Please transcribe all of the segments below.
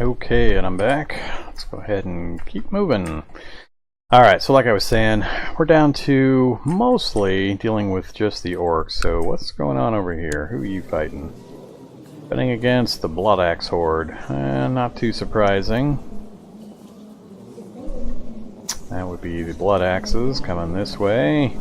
Okay, and I'm back. Let's go ahead and keep moving. Alright, so like I was saying, we're down to mostly dealing with just the orcs. So what's going on over here? Who are you fighting? Fighting against the Blood Axe Horde. Not too surprising. That would be the Blood Axes coming this way.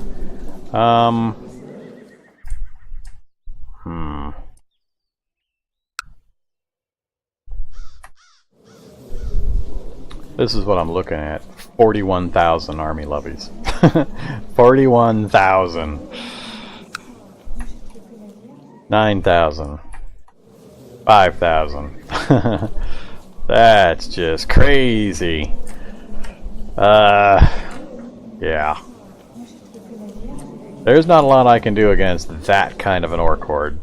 This is what I'm looking at. 41,000 army levies. 41,000. 9,000. 5,000. That's just crazy. Yeah. There's not a lot I can do against that kind of an orc horde.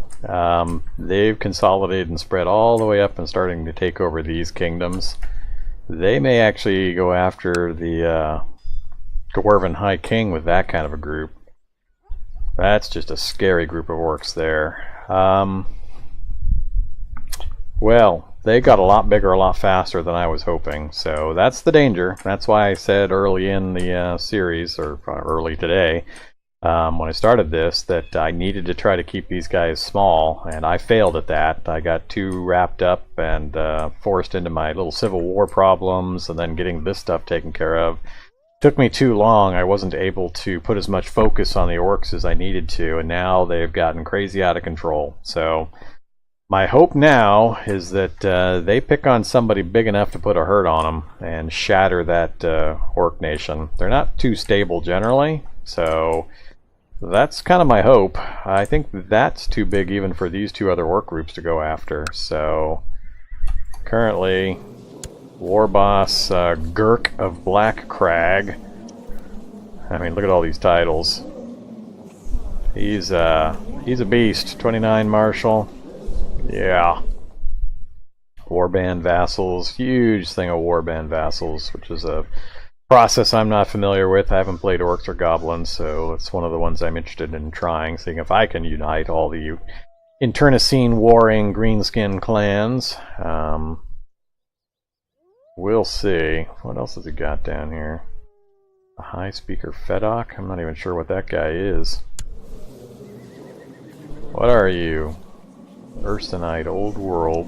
They've consolidated and spread all the way up and starting to take over these kingdoms. They may actually go after the Dwarven High King with that kind of a group. That's just a scary group of orcs there. Well, they got a lot bigger, a lot faster than I was hoping. So that's the danger. That's why I said early in the series, or early today, when I started this, that I needed to try to keep these guys small, and I failed at that. I got too wrapped up and forced into my little Civil War problems, and then getting this stuff taken care of. Took me too long. I wasn't able to put as much focus on the orcs as I needed to, and now they've gotten crazy out of control. So my hope now is that they pick on somebody big enough to put a hurt on them and shatter that orc nation. They're not too stable generally, so that's kind of my hope. I think that's too big even for these two other orc groups to go after. So currently, War Boss Gurk of Black Crag. I mean, look at all these titles. He's a beast. 29 Marshal. Yeah. Warband Vassals. Huge thing of Warband Vassals, which is a process I'm not familiar with. I haven't played orcs or goblins, so it's one of the ones I'm interested in trying, seeing if I can unite all the internecine warring greenskin clans. We'll see. What else has he got down here? A High Speaker Fedok? I'm not even sure what that guy is. What are you? Urstenite, Old World.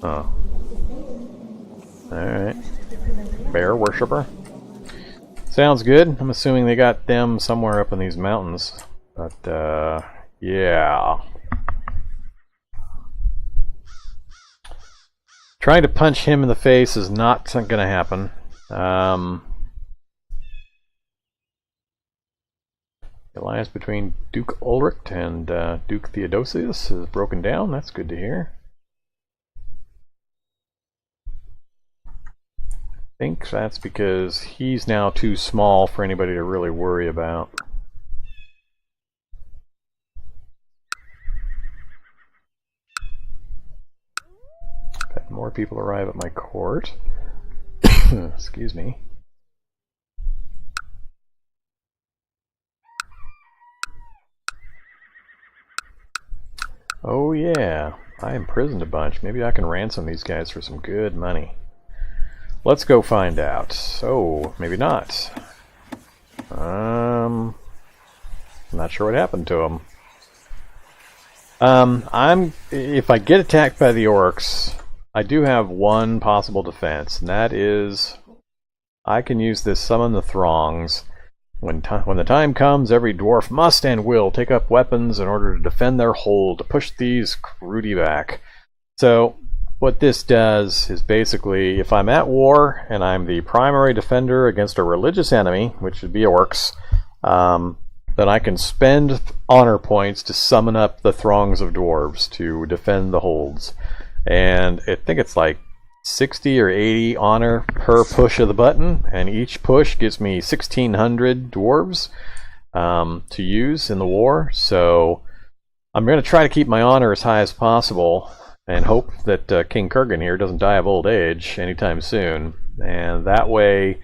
Huh. Alright. Bear Worshipper. Sounds good. I'm assuming they got them somewhere up in these mountains. But, yeah. Trying to punch him in the face is not going to happen. The alliance between Duke Ulrich and Duke Theodosius is broken down. That's good to hear. I think that's because he's now too small for anybody to really worry about. Had more people arrive at my court. Excuse me. Oh yeah, I imprisoned a bunch. Maybe I can ransom these guys for some good money. Let's go find out. Oh, maybe not. I'm not sure what happened to them. If I get attacked by the orcs, I do have one possible defense, and that is I can use this Summon the Throngs. When the time comes, every dwarf must and will take up weapons in order to defend their hold, to push these Krudi back. So what this does is basically, if I'm at war and I'm the primary defender against a religious enemy, which would be orcs, then I can spend honor points to summon up the throngs of dwarves to defend the holds. And I think it's like 60 or 80 honor per push of the button, and each push gives me 1,600 dwarves to use in the war. So I'm going to try to keep my honor as high as possible and hope that King Kurgan here doesn't die of old age anytime soon. And that way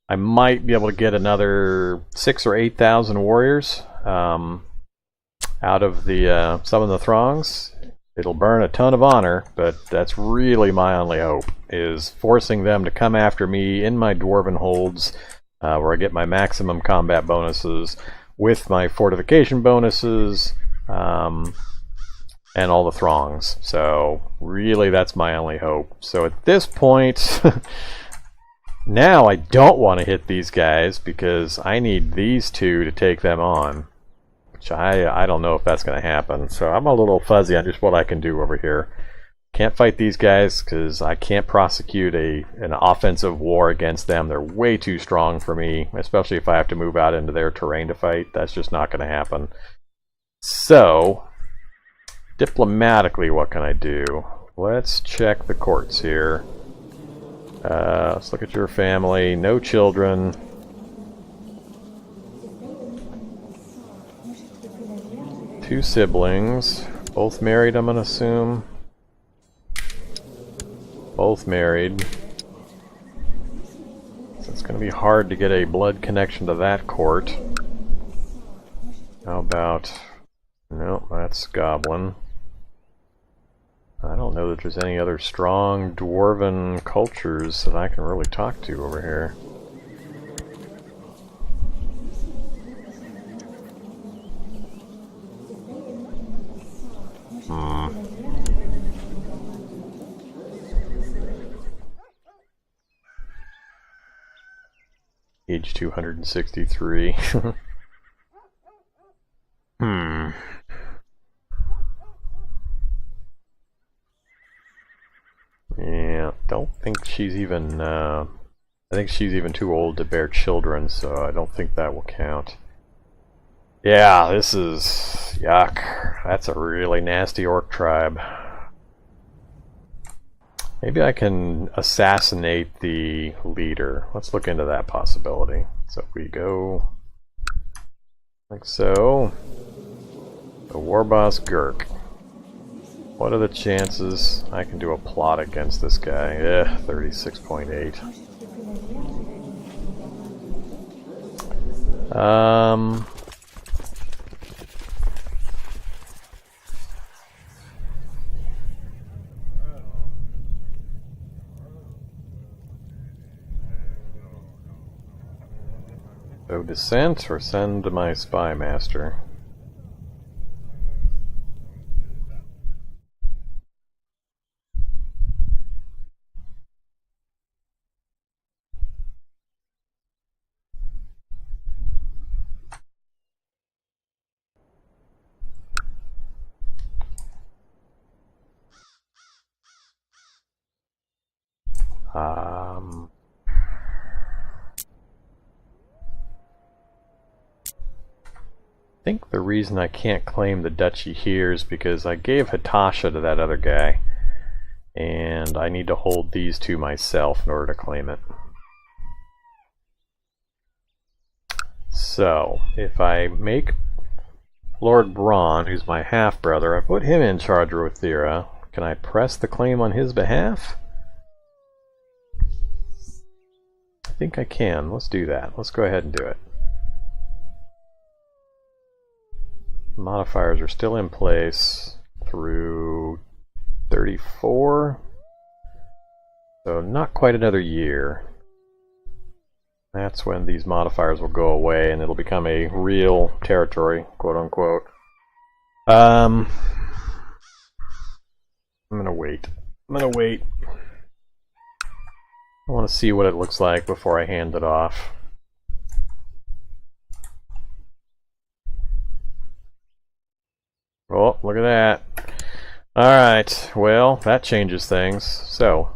I might be able to get another 6,000 or 8,000 warriors out of the some of the throngs. It'll burn a ton of honor, but that's really my only hope, is forcing them to come after me in my Dwarven holds, where I get my maximum combat bonuses with my fortification bonuses, and all the throngs. So really that's my only hope. So at this point, now I don't want to hit these guys because I need these two to take them on. Which I don't know if that's going to happen. So I'm a little fuzzy on just what I can do over here. Can't fight these guys because I can't prosecute an offensive war against them. They're way too strong for me, especially if I have to move out into their terrain to fight. That's just not going to happen. So, diplomatically, what can I do? Let's check the courts here. Let's look at your family. No children. Two siblings, both married, I'm gonna assume. Both married. So it's gonna be hard to get a blood connection to that court. How about... no, that's Goblin. I don't know that there's any other strong Dwarven cultures that I can really talk to over here. Age 263. Yeah, don't think she's even, I think she's even too old to bear children, so I don't think that will count. Yeah, this is... yuck. That's a really nasty orc tribe. Maybe I can assassinate the leader. Let's look into that possibility. So if we go like so. The war boss Gurk. What are the chances I can do a plot against this guy? 36.8. So descent or send my spy master? I think the reason I can't claim the duchy here is because I gave Hitasha to that other guy, and I need to hold these two myself in order to claim it. So, if I make Lord Braun, who's my half-brother, I put him in charge of Rothira, can I press the claim on his behalf? I think I can. Let's do that. Let's go ahead and do it. Modifiers are still in place through 34, so not quite another year. That's when these modifiers will go away and it'll become a real territory, quote unquote. I'm gonna wait. I want to see what it looks like before I hand it off. Oh, look at that. Alright, well, that changes things. So,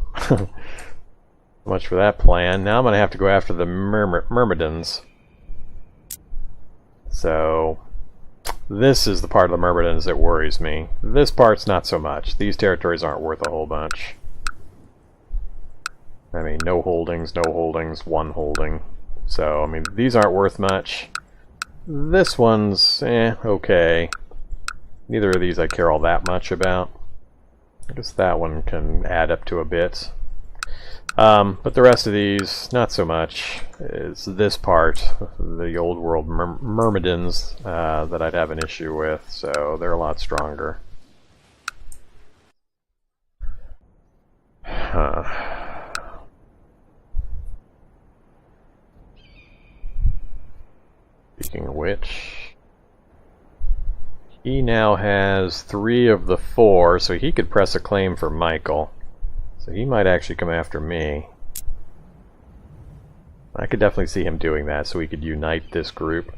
much for that plan. Now I'm going to have to go after the Myrmidons. So, this is the part of the Myrmidons that worries me. This part's not so much. These territories aren't worth a whole bunch. I mean, no holdings, one holding. So, I mean, these aren't worth much. This one's, okay. Neither of these I care all that much about. I guess that one can add up to a bit. But the rest of these, not so much. It's this part, the old world Myrmidons, that I'd have an issue with, so they're a lot stronger. Speaking of which, he now has 3 of the 4, so he could press a claim for Michael. So he might actually come after me. I could definitely see him doing that, so we could unite this group.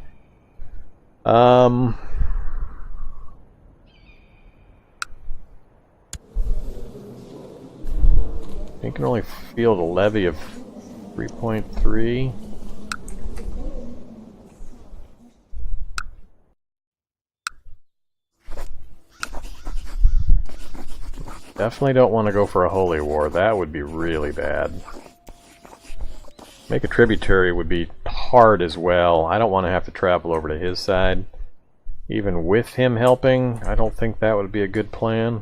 He can only field a levy of 3.3. Definitely don't want to go for a holy war. That would be really bad. Make a tributary would be hard as well. I don't want to have to travel over to his side. Even with him helping, I don't think that would be a good plan.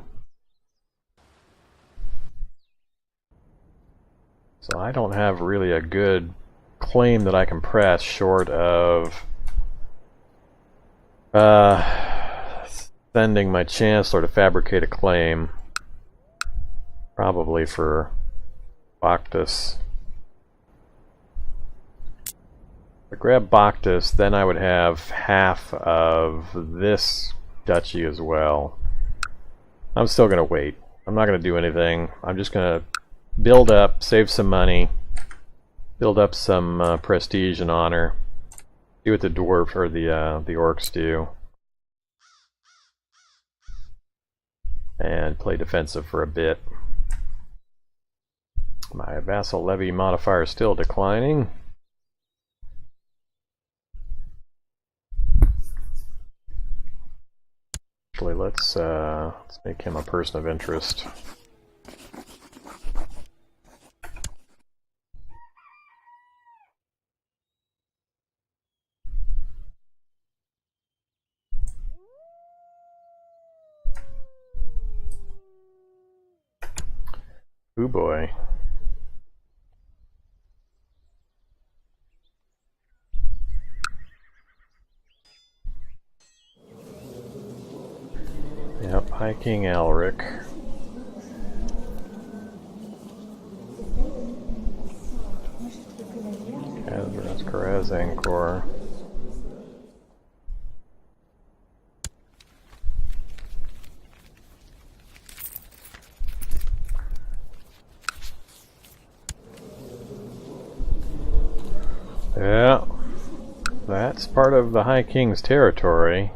So I don't have really a good claim that I can press short of sending my chancellor to fabricate a claim. Probably for Bacchus. If I grab Bacchus, then I would have half of this duchy as well. I'm still going to wait. I'm not going to do anything. I'm just going to build up, save some money, build up some prestige and honor. Do what the dwarf or the orcs do, and play defensive for a bit. My vassal levy modifier is still declining. Actually, let's make him a person of interest. Ooh boy. Yep, High King Alric. That's Karazankor. Yeah, that's part of the High King's territory.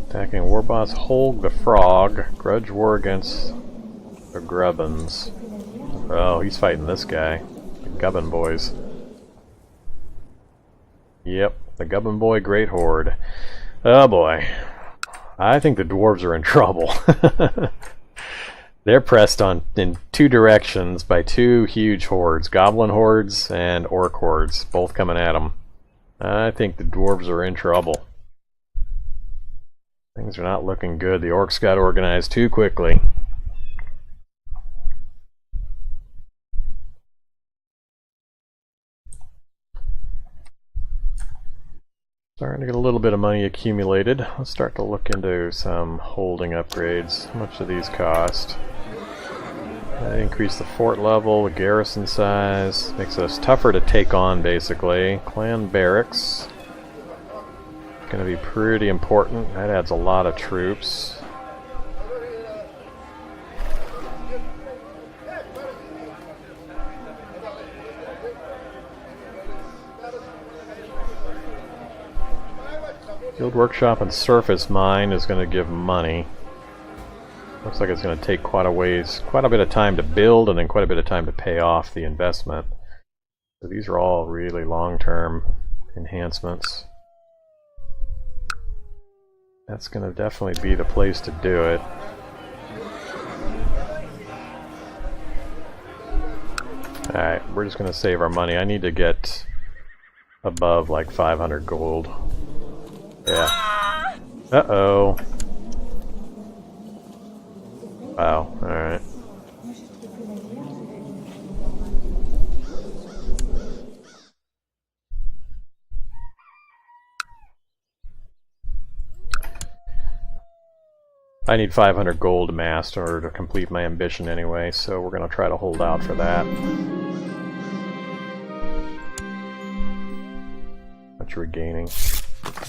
Attacking Warboss Holg the Frog. Grudge war against the Grubbins. Oh, he's fighting this guy. The Gubbin Boys. Yep, the Gubbin Boy Great Horde. Oh boy. I think the dwarves are in trouble. They're pressed on in 2 directions by 2 huge hordes. Goblin hordes and orc hordes, both coming at them. I think the dwarves are in trouble. Things are not looking good. The orcs got organized too quickly. Starting to get a little bit of money accumulated. Let's start to look into some holding upgrades. How much do these cost? Increase the fort level, the garrison size. Makes us tougher to take on, basically. Clan barracks. Going to be pretty important. That adds a lot of troops. Field workshop and surface mine is going to give money. Looks like it's going to take quite a bit of time to build and then quite a bit of time to pay off the investment. So these are all really long-term enhancements. That's going to definitely be the place to do it. Alright, we're just going to save our money. I need to get above like 500 gold. Yeah. Uh-oh. Wow, alright. I need 500 gold amassed in order to complete my ambition anyway, so we're going to try to hold out for that. How much are we gaining?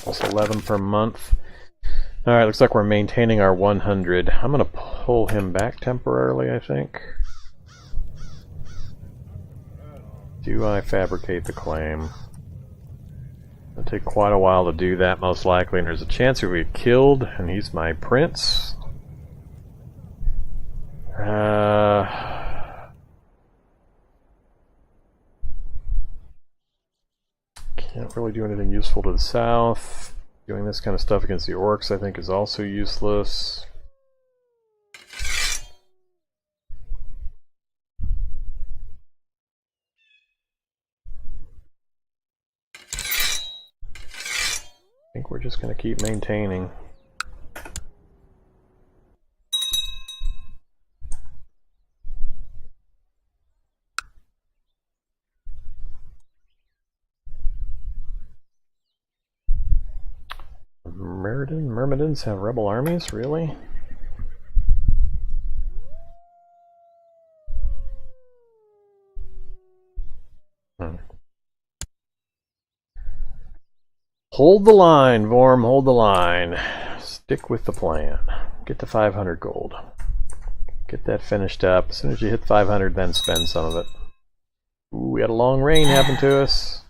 Almost 11 per month. Alright, looks like we're maintaining our 100. I'm going to pull him back temporarily, I think. Do I fabricate the claim? It'll take quite a while to do that, most likely, and there's a chance he'll get killed, and he's my prince. Can't really do anything useful to the south. Doing this kind of stuff against the orcs, I think, is also useless. I think we're just going to keep maintaining. Myrmidons have rebel armies? Really? Hold the line, Vorm, hold the line. Stick with the plan. Get to 500 gold. Get that finished up. As soon as you hit 500, then spend some of it. Ooh, we had a long rain happen to us.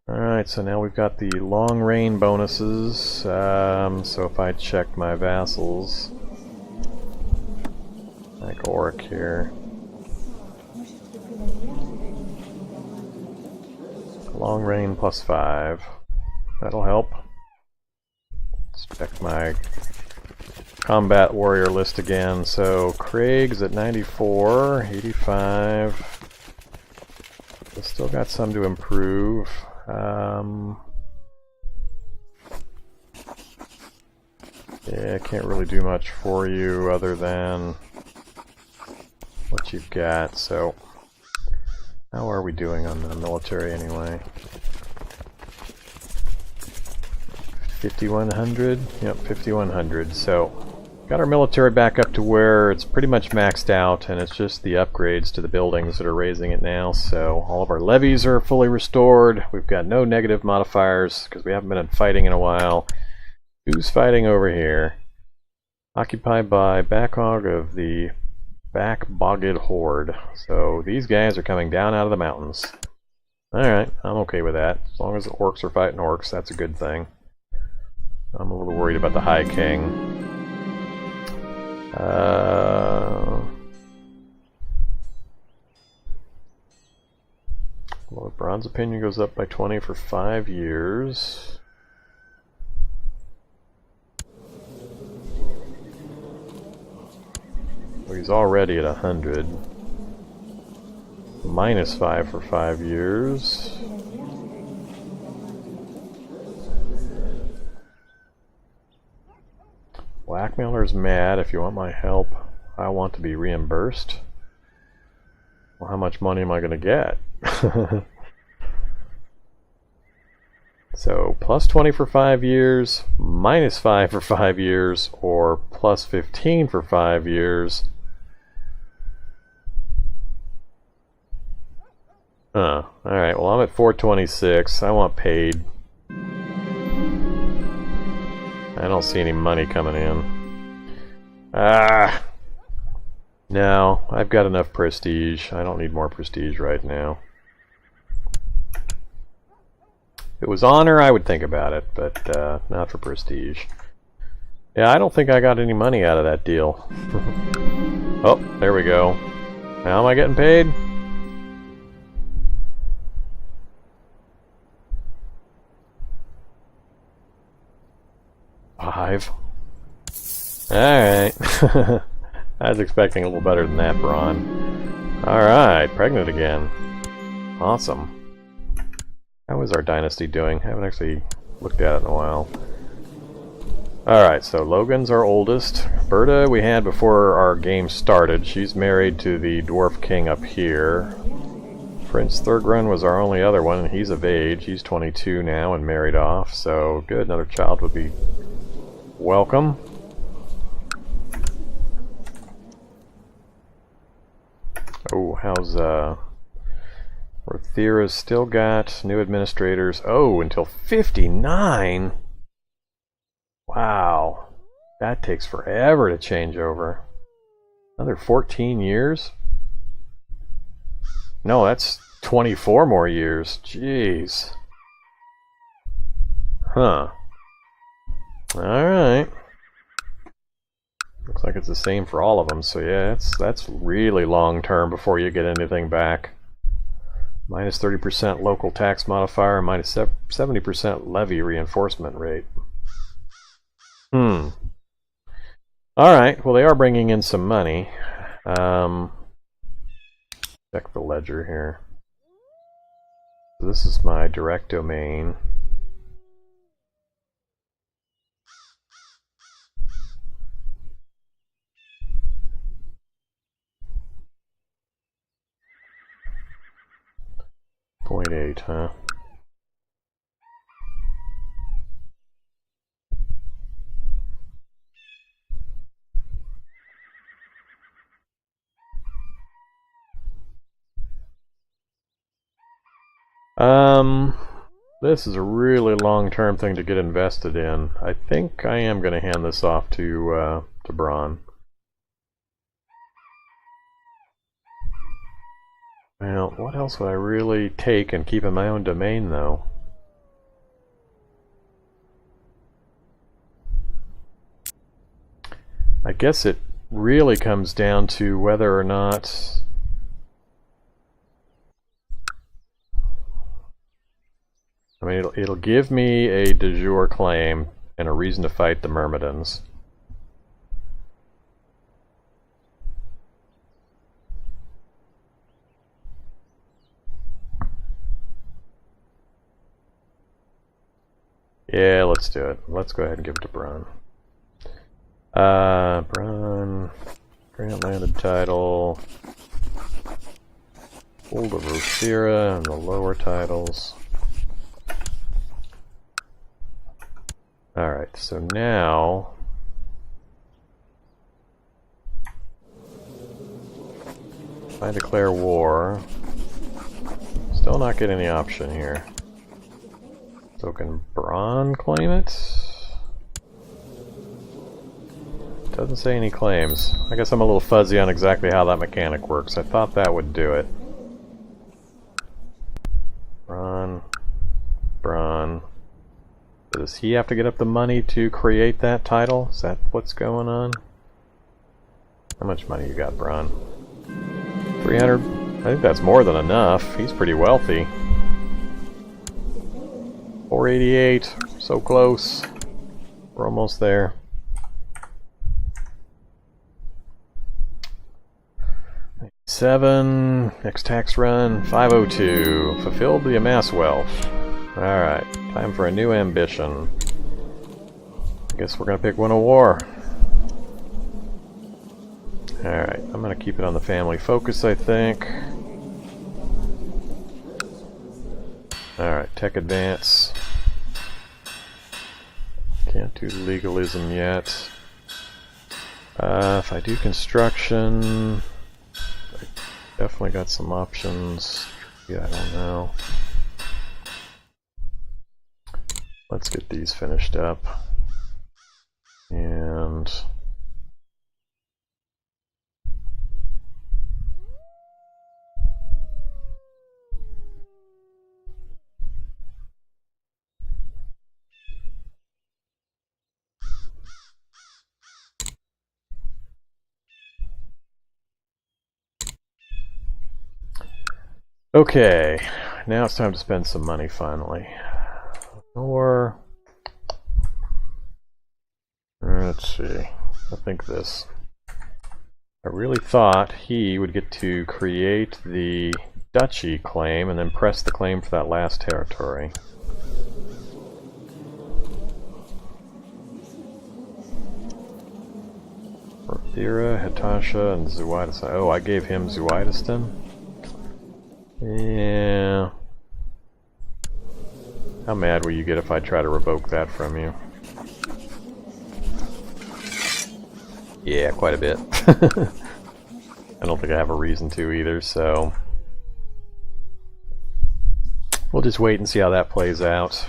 Alright, so now we've got the long rain bonuses. So if I check my vassals, like Orc here. Long rain plus 5. That'll help. Let's check my combat warrior list again. So Craig's at 94, 85. We've still got some to improve. Yeah, I can't really do much for you other than what you've got, so how are we doing on the military anyway? 5,100? Yep, 5,100. So, got our military back up to where it's pretty much maxed out, and it's just the upgrades to the buildings that are raising it now. So, all of our levies are fully restored. We've got no negative modifiers because we haven't been fighting in a while. Who's fighting over here? Occupied by Backhog of the Back-Bogged Horde. So these guys are coming down out of the mountains. Alright, I'm okay with that. As long as the orcs are fighting orcs, that's a good thing. I'm a little worried about the High King. Well, the Bronze Opinion goes up by 20 for 5 years. Well, he's already at 100. Minus 5 for 5 years. Blackmailer's mad. If you want my help, I want to be reimbursed. Well, how much money am I going to get? So, plus 20 for 5 years, minus 5 for 5 years, or plus 15 for 5 years. Alright, well I'm at 426. I want paid. I don't see any money coming in. No, I've got enough prestige. I don't need more prestige right now. If it was honor, I would think about it, but not for prestige. Yeah, I don't think I got any money out of that deal. Oh, there we go. How am I getting paid? 5. Alright. I was expecting a little better than that, Braun. Alright, pregnant again. Awesome. How is our dynasty doing? I haven't actually looked at it in a while. Alright, so Logan's our oldest. Berta we had before our game started. She's married to the Dwarf King up here. Prince Thurgrun was our only other one, and he's of age. He's 22 now and married off, so good. Another child would be welcome. Oh, how's Rothira's still got new administrators. Oh, until 59? Wow. That takes forever to change over. Another 14 years? No, that's 24 more years. Jeez. Huh. Alright. Looks like it's the same for all of them, so yeah, that's really long term before you get anything back. Minus 30% local tax modifier, minus 70% levy reinforcement rate. Alright, well they are bringing in some money. Check the ledger here. So this is my direct domain. .8, huh? This is a really long-term thing to get invested in. I think I am going to hand this off to Braun. Well, what else would I really take and keep in my own domain, though? I guess it really comes down to whether or not... I mean, it'll give me a de jure claim and a reason to fight the Myrmidons. Yeah, let's do it. Let's go ahead and give it to Braun. Braun, grant landed title, hold of Rothira and the lower titles. Alright, so now if I declare war, still not getting the option here. So can Braun claim it? Doesn't say any claims. I guess I'm a little fuzzy on exactly how that mechanic works. I thought that would do it. Braun. Does he have to get up the money to create that title? Is that what's going on? How much money you got, Braun? 300? I think that's more than enough. He's pretty wealthy. 488. So close. We're almost there. Seven. Next tax run. 502. Fulfilled the amass wealth. Alright. Time for a new ambition. I guess we're gonna pick one of war. Alright. I'm gonna keep it on the family focus, I think. Alright. Tech advance. Can't do legalism yet. If I do construction... I definitely got some options. Yeah, I don't know. Let's get these finished up. And... okay, now it's time to spend some money finally. Or let's see. I think this. I really thought he would get to create the duchy claim and then press the claim for that last territory. Rothira, Hitasha, and Zuidistan. Oh, I gave him Zuidistan? Yeah. How mad will you get if I try to revoke that from you? Yeah, quite a bit. I don't think I have a reason to either, so we'll just wait and see how that plays out.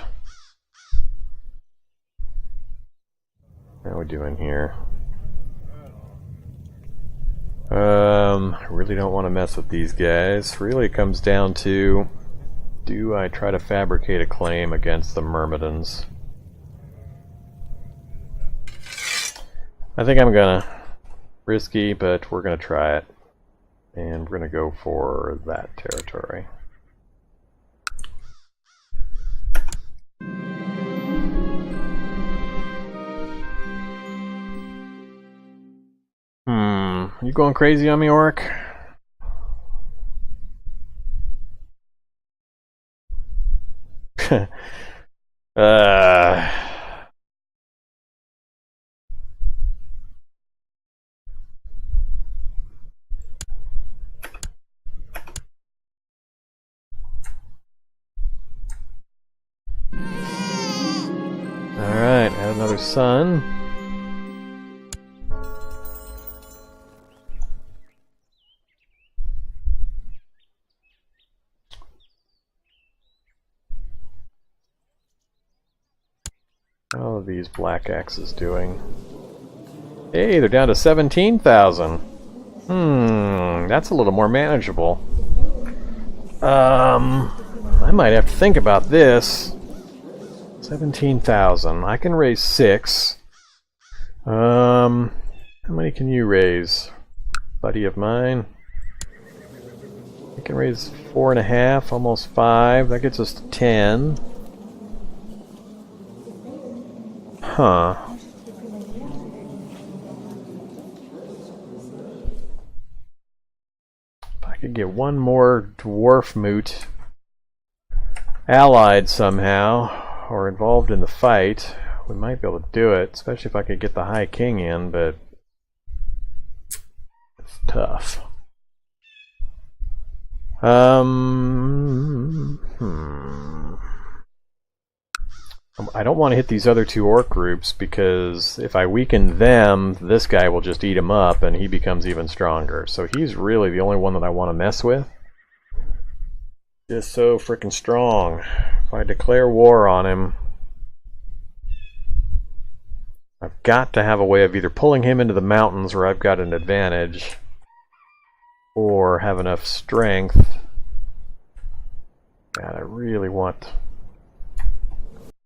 How are we doing here? I really don't want to mess with these guys. Really, it comes down to, do I try to fabricate a claim against the Myrmidons? I think I'm gonna. Risky, but we're gonna try it. And we're gonna go for that territory. You going crazy on me, Orc? Alright, add another sun. How are these black axes doing? Hey, they're down to 17,000. That's a little more manageable. I might have to think about this. 17,000. I can raise 6. How many can you raise, buddy of mine? I can raise 4.5, almost 5. That gets us to 10. Huh. If I could get one more dwarf moot allied somehow, or involved in the fight, we might be able to do it, especially if I could get the High King in, but it's tough. I don't want to hit these other two orc groups, because if I weaken them, this guy will just eat him up and he becomes even stronger. So he's really the only one that I want to mess with. Just so freaking strong. If I declare war on him, I've got to have a way of either pulling him into the mountains where I've got an advantage, or have enough strength. God, I really want